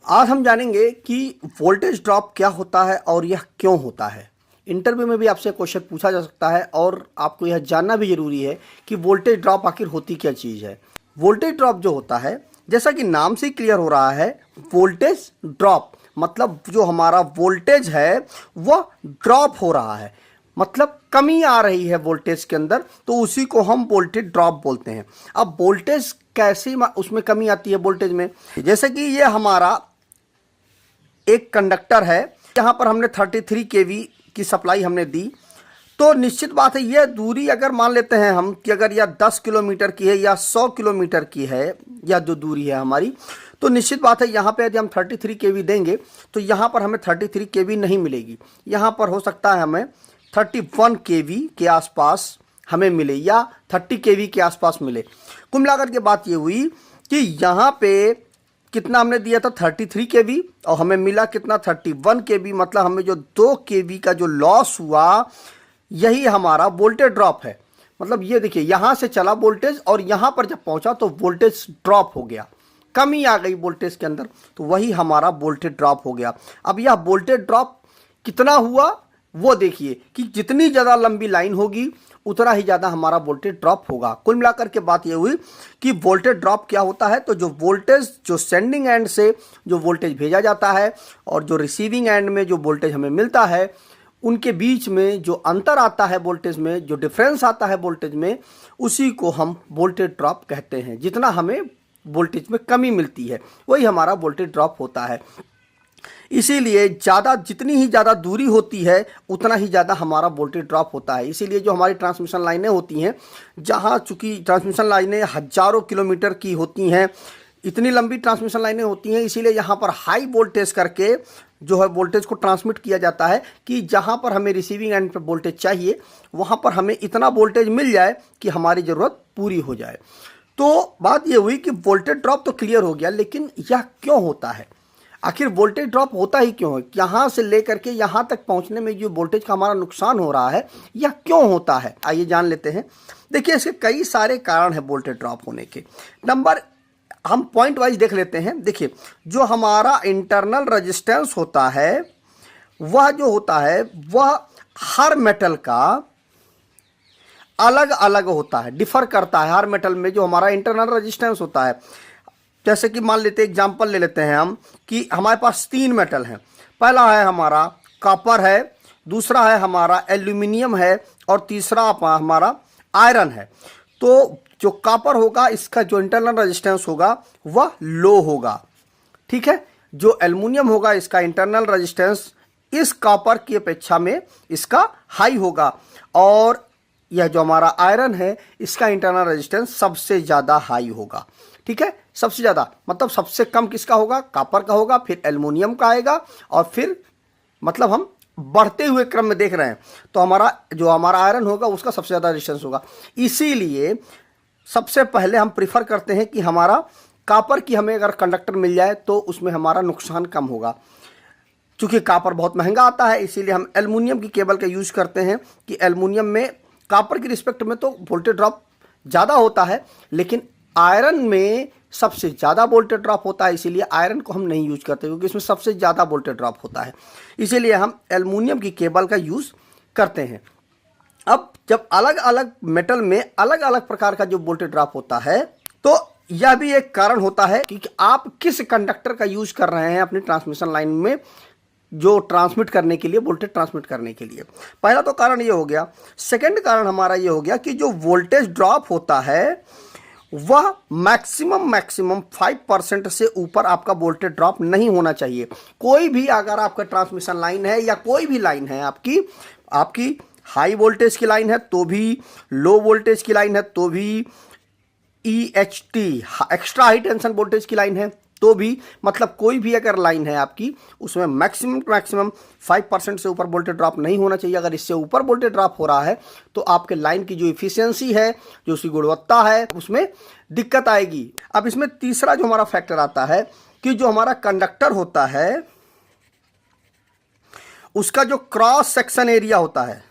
आज हम जानेंगे कि वोल्टेज ड्रॉप क्या होता है और यह क्यों होता है। इंटरव्यू में भी आपसे क्वेश्चन पूछा जा सकता है और आपको यह जानना भी जरूरी है कि वोल्टेज ड्रॉप आखिर होती क्या चीज़ है। वोल्टेज ड्रॉप जो होता है, जैसा कि नाम से क्लियर हो रहा है, वोल्टेज ड्रॉप मतलब जो हमारा वोल्टेज है वह ड्रॉप हो रहा है, मतलब कमी आ रही है वोल्टेज के अंदर, तो उसी को हम वोल्टेज ड्रॉप बोलते हैं। अब वोल्टेज कैसे उसमें कमी आती है वोल्टेज में, जैसे कि ये हमारा एक कंडक्टर है, यहाँ पर हमने 33 केवी की सप्लाई हमने दी, तो निश्चित बात है यह दूरी अगर मान लेते हैं हम कि अगर यह 10 किलोमीटर की है या 100 किलोमीटर की है, या जो दूरी है हमारी, तो निश्चित बात है यहाँ पे यदि हम 33 केवी देंगे तो यहाँ पर हमें 33 केवी नहीं मिलेगी। यहाँ पर हो सकता है हमें 31 केवी के आसपास हमें मिले या 30 केवी के आसपास मिले। कुल मिलाकर के बात ये हुई कि यहाँ पे कितना हमने दिया था 33 केवी और हमें मिला कितना 31 केवी, मतलब हमें जो 2 केवी का जो लॉस हुआ यही हमारा वोल्टेज ड्रॉप है। मतलब ये देखिए यहाँ से चला वोल्टेज और यहाँ पर जब पहुँचा तो वोल्टेज ड्रॉप हो गया, कमी आ गई वोल्टेज के अंदर, तो वही हमारा वोल्टेज ड्रॉप हो गया। अब यह वोल्टेज ड्रॉप कितना हुआ वो देखिए कि जितनी ज़्यादा लंबी लाइन होगी उतना ही ज़्यादा हमारा वोल्टेज ड्रॉप होगा। कुल मिलाकर के बात ये हुई कि वोल्टेज ड्रॉप क्या होता है, तो जो वोल्टेज जो सेंडिंग एंड से जो वोल्टेज भेजा जाता है और जो रिसीविंग एंड में जो वोल्टेज हमें मिलता है, उनके बीच में जो अंतर आता है वोल्टेज में, जो डिफरेंस आता है वोल्टेज में, उसी को हम वोल्टेज ड्रॉप कहते हैं। जितना हमें वोल्टेज में कमी मिलती है वही हमारा वोल्टेज ड्रॉप होता है। इसीलिए जितनी ही ज़्यादा दूरी होती है उतना ही ज़्यादा हमारा वोल्टेज ड्रॉप होता है। इसीलिए जो हमारी ट्रांसमिशन लाइनें होती हैं, जहाँ चूँकि ट्रांसमिशन लाइनें हजारों किलोमीटर की होती हैं, इतनी लंबी ट्रांसमिशन लाइनें होती हैं, इसीलिए यहाँ पर हाई वोल्टेज करके जो है वोल्टेज को ट्रांसमिट किया जाता है कि जहाँ पर हमें रिसीविंग एंड पर वोल्टेज चाहिए वहाँ पर हमें इतना वोल्टेज मिल जाए कि हमारी ज़रूरत पूरी हो जाए। तो बात ये हुई कि वोल्टेज ड्रॉप तो क्लियर हो गया, लेकिन यह क्यों होता है, आखिर वोल्टेज ड्रॉप होता ही क्यों है, यहाँ से लेकर के यहाँ तक पहुँचने में जो वोल्टेज का हमारा नुकसान हो रहा है यह क्यों होता है, आइए जान लेते हैं। देखिए इसके कई सारे कारण हैं वोल्टेज ड्रॉप होने के। हम पॉइंट वाइज देख लेते हैं। देखिए जो हमारा इंटरनल रेजिस्टेंस होता है वह जो होता है वह हर मेटल का अलग अलग होता है, डिफर करता है। हर मेटल में जो हमारा इंटरनल रेजिस्टेंस होता है, जैसे कि मान लेते एग्जांपल ले लेते हैं हम कि हमारे पास 3 मेटल हैं। पहला है हमारा कॉपर है, दूसरा है हमारा एल्यूमिनियम है और तीसरा हमारा आयरन है। तो जो कॉपर होगा इसका जो इंटरनल रेजिस्टेंस होगा वह लो होगा, ठीक है। जो एल्यूमिनियम होगा इसका इंटरनल रेजिस्टेंस इस कॉपर की अपेक्षा में इसका हाई होगा, और यह जो हमारा आयरन है इसका इंटरनल रेजिस्टेंस सबसे ज़्यादा हाई होगा, ठीक है। सबसे ज़्यादा मतलब सबसे कम किसका होगा, कॉपर का होगा, फिर एल्युमिनियम का आएगा, और फिर मतलब हम बढ़ते हुए क्रम में देख रहे हैं तो हमारा आयरन होगा उसका सबसे ज़्यादा रेजिस्टेंस होगा। इसीलिए सबसे पहले हम प्रीफर करते हैं कि हमारा कॉपर की हमें अगर कंडक्टर मिल जाए तो उसमें हमारा नुकसान कम होगा। चूँकि कॉपर बहुत महंगा आता है इसीलिए हम एल्युमिनियम की केबल का यूज़ करते हैं कि एल्युमिनियम में कॉपर की रिस्पेक्ट में तो वोल्टेज ड्रॉप ज़्यादा होता है, लेकिन आयरन में सबसे ज़्यादा वोल्टेज ड्रॉप होता है, इसीलिए आयरन को हम नहीं यूज करते क्योंकि इसमें सबसे ज़्यादा वोल्टेज ड्रॉप होता है, इसीलिए हम एल्युमिनियम की केबल का यूज़ करते हैं। अब जब अलग अलग मेटल में अलग अलग प्रकार का जो वोल्टेज ड्रॉप होता है, तो यह भी एक कारण होता है कि आप किस कंडक्टर का यूज कर रहे हैं अपनी ट्रांसमिशन लाइन में जो ट्रांसमिट करने के लिए, वोल्टेज ट्रांसमिट करने के लिए। पहला तो कारण ये हो गया। सेकंड कारण हमारा ये हो गया कि जो वोल्टेज ड्रॉप होता है वह मैक्सिमम 5% से ऊपर आपका वोल्टेज ड्रॉप नहीं होना चाहिए। कोई भी अगर आपका ट्रांसमिशन लाइन है या कोई भी लाइन है आपकी हाई वोल्टेज की लाइन है तो भी, लो वोल्टेज की लाइन है तो भी, EHT extra high tension voltage की लाइन है तो भी, मतलब कोई भी अगर लाइन है आपकी उसमें मैक्सिमम 5% से ऊपर वोल्टेज ड्रॉप नहीं होना चाहिए। अगर इससे ऊपर वोल्टेज ड्रॉप हो रहा है तो आपके लाइन की जो इफिशियंसी है, जो उसकी गुणवत्ता है, उसमें दिक्कत आएगी। अब इसमें तीसरा जो हमारा फैक्टर आता है कि जो हमारा कंडक्टर होता है उसका जो क्रॉस सेक्शन एरिया होता है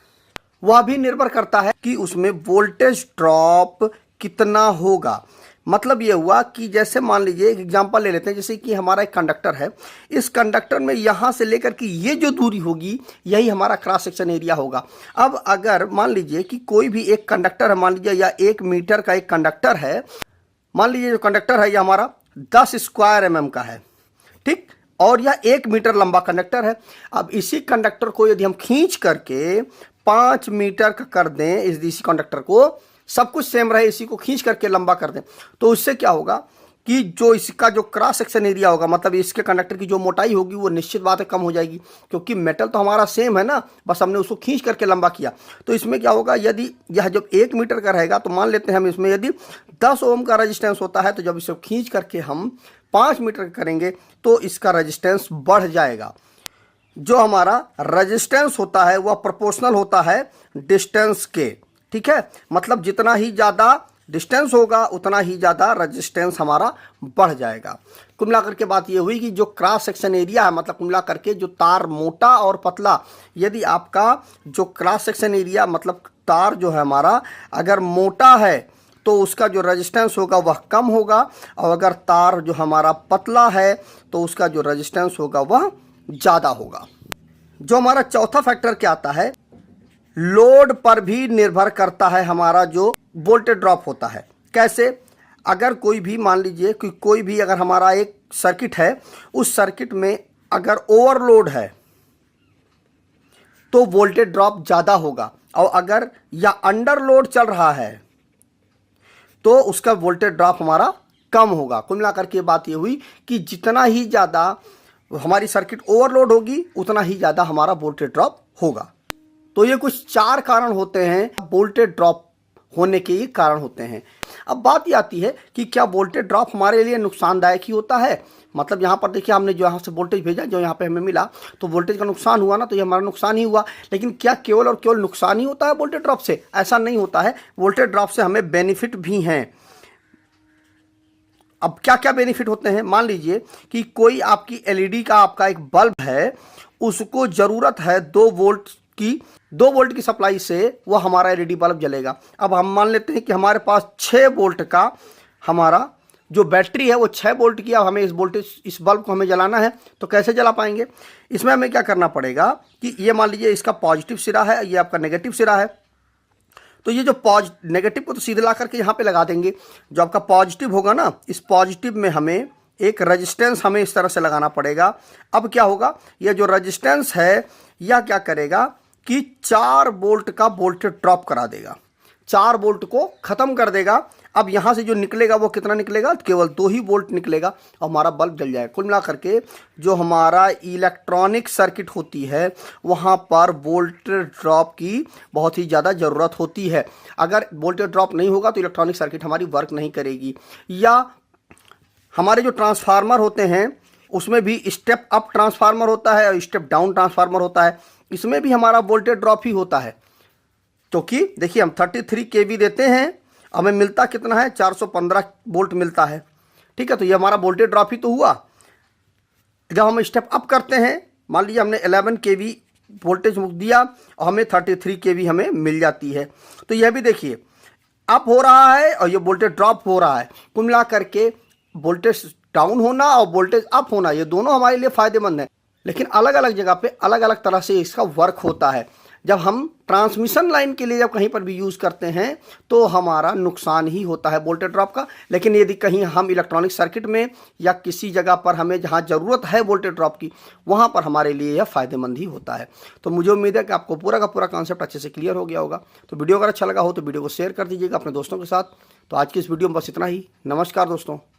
वह भी निर्भर करता है कि उसमें वोल्टेज ड्रॉप कितना होगा। मतलब ये हुआ कि जैसे मान लीजिए एक एग्जांपल ले लेते हैं, जैसे कि हमारा एक कंडक्टर है, इस कंडक्टर में यहाँ से लेकर के ये जो दूरी होगी यही हमारा क्रॉस सेक्शन एरिया होगा। अब अगर मान लीजिए कि कोई भी एक कंडक्टर है, मान लीजिए या 1 मीटर का एक कंडक्टर है, मान लीजिए जो कंडक्टर है ये हमारा 10 स्क्वायर mm का है, ठीक, और यह 1 मीटर लंबा कंडक्टर है। अब इसी कंडक्टर को यदि हम खींच करके 5 मीटर का कर दें, इसी कंडक्टर को, सब कुछ सेम रहे, इसी को खींच करके लंबा कर दें, तो उससे क्या होगा कि जो इसका जो क्रॉस सेक्शन एरिया होगा, मतलब इसके कंडक्टर की जो मोटाई होगी वो निश्चित बात है कम हो जाएगी, क्योंकि मेटल तो हमारा सेम है ना, बस हमने उसको खींच करके लंबा किया। तो इसमें क्या होगा, यदि यह जब 1 मीटर का रहेगा तो मान लेते हैं हम इसमें यदि 10 ओम का रजिस्टेंस होता है, तो जब इसे खींच करके हम 5 मीटर करेंगे तो इसका रजिस्टेंस बढ़ जाएगा। जो हमारा रजिस्टेंस होता है वह प्रोपोर्शनल होता है डिस्टेंस के, ठीक है, मतलब जितना ही ज़्यादा डिस्टेंस होगा उतना ही ज़्यादा रजिस्टेंस हमारा बढ़ जाएगा। कुल मिलाकर के बात ये हुई कि जो क्रॉस सेक्शन एरिया है, मतलब कुल मिलाकर के जो तार मोटा और पतला, यदि आपका जो क्रॉस सेक्शन एरिया मतलब तार जो है हमारा अगर मोटा है तो उसका जो रेजिस्टेंस होगा वह कम होगा, और अगर तार जो हमारा पतला है तो उसका जो रेजिस्टेंस होगा वह ज़्यादा होगा। जो हमारा चौथा फैक्टर क्या आता है, लोड पर भी निर्भर करता है हमारा जो वोल्टेज ड्रॉप होता है। कैसे, अगर कोई भी मान लीजिए कि कोई भी अगर हमारा एक सर्किट है, उस सर्किट में अगर ओवरलोड है तो वोल्टेज ड्रॉप ज़्यादा होगा, और अगर या अंडरलोड चल रहा है तो उसका वोल्टेज ड्रॉप हमारा कम होगा। कुल मिलाकर के बात ये हुई कि जितना ही ज़्यादा हमारी सर्किट ओवरलोड होगी उतना ही ज़्यादा हमारा वोल्टेज ड्रॉप होगा। तो ये कुछ 4 कारण होते हैं वोल्टेज ड्रॉप होने के ये कारण होते हैं। अब बात ये आती है कि क्या वोल्टेज ड्रॉप हमारे लिए नुकसानदायक ही होता है, मतलब यहाँ पर देखिए हमने जो यहाँ से वोल्टेज भेजा, जो यहाँ पे हमें मिला, तो वोल्टेज का नुकसान हुआ ना, तो ये हमारा नुकसान ही हुआ। लेकिन क्या केवल और केवल नुकसान ही होता है वोल्टेज ड्रॉप से? ऐसा नहीं होता है, वोल्टेज ड्रॉप से हमें बेनिफिट भी हैं। अब क्या क्या बेनिफिट होते हैं, मान लीजिए कि कोई आपकी एलईडी का आपका एक बल्ब है, उसको ज़रूरत है 2 वोल्ट की सप्लाई से वो हमारा एलईडी बल्ब जलेगा। अब हम मान लेते हैं कि हमारे पास 6 वोल्ट का हमारा जो बैटरी है वो 6 वोल्ट की, अब हमें इस बल्ब को हमें जलाना है, तो कैसे जला पाएंगे? इसमें हमें क्या करना पड़ेगा कि ये मान लीजिए इसका पॉजिटिव सिरा है, ये आपका नेगेटिव सिरा है, तो ये जो नेगेटिव को तो सीधे ला करके यहाँ पे लगा देंगे। जो आपका पॉजिटिव होगा ना, इस पॉजिटिव में हमें एक रेजिस्टेंस हमें इस तरह से लगाना पड़ेगा। अब क्या होगा, ये जो रेजिस्टेंस है यह क्या करेगा कि 4 वोल्ट का वोल्टेज ड्रॉप करा देगा, 4 वोल्ट को ख़त्म कर देगा। अब यहाँ से जो निकलेगा वो कितना निकलेगा, केवल 2 ही वोल्ट निकलेगा और हमारा बल्ब जल जाएगा। कुल मिला करके जो हमारा इलेक्ट्रॉनिक सर्किट होती है वहाँ पर वोल्टेज ड्रॉप की बहुत ही ज़्यादा ज़रूरत होती है। अगर वोल्टेज ड्रॉप नहीं होगा तो इलेक्ट्रॉनिक सर्किट हमारी वर्क नहीं करेगी। या हमारे जो ट्रांसफार्मर होते हैं उसमें भी स्टेप अप ट्रांसफार्मर होता है और स्टेप डाउन ट्रांसफार्मर होता है, इसमें भी हमारा वोल्टेज ड्रॉप ही होता है। क्योंकि देखिए हम 33 kV देते हैं, हमें मिलता कितना है, 415 वोल्ट मिलता है, ठीक है, तो ये हमारा वोल्टेज ड्रॉप ही तो हुआ। जब हम स्टेप अप करते हैं, मान लीजिए हमने 11 kV वोल्टेज दिया और हमें 33 kV हमें मिल जाती है, तो यह भी देखिए अप हो रहा है और ये वोल्टेज ड्रॉप हो रहा है। कुल मिला करके वोल्टेज डाउन होना और वोल्टेज अप होना ये दोनों हमारे लिए फ़ायदेमंद है, लेकिन अलग अलग जगह पे अलग अलग तरह से इसका वर्क होता है। जब हम ट्रांसमिशन लाइन के लिए जब कहीं पर भी यूज़ करते हैं तो हमारा नुकसान ही होता है वोल्टेज ड्रॉप का, लेकिन यदि कहीं हम इलेक्ट्रॉनिक सर्किट में या किसी जगह पर हमें जहाँ ज़रूरत है वोल्टेज ड्रॉप की, वहाँ पर हमारे लिए यह फ़ायदेमंद ही होता है। तो मुझे उम्मीद है कि आपको पूरा का पूरा कॉन्सेप्ट अच्छे से क्लियर हो गया होगा। तो वीडियो अगर अच्छा लगा हो तो वीडियो को शेयर कर दीजिएगा अपने दोस्तों के साथ। तो आज की इस वीडियो में बस इतना ही। नमस्कार दोस्तों।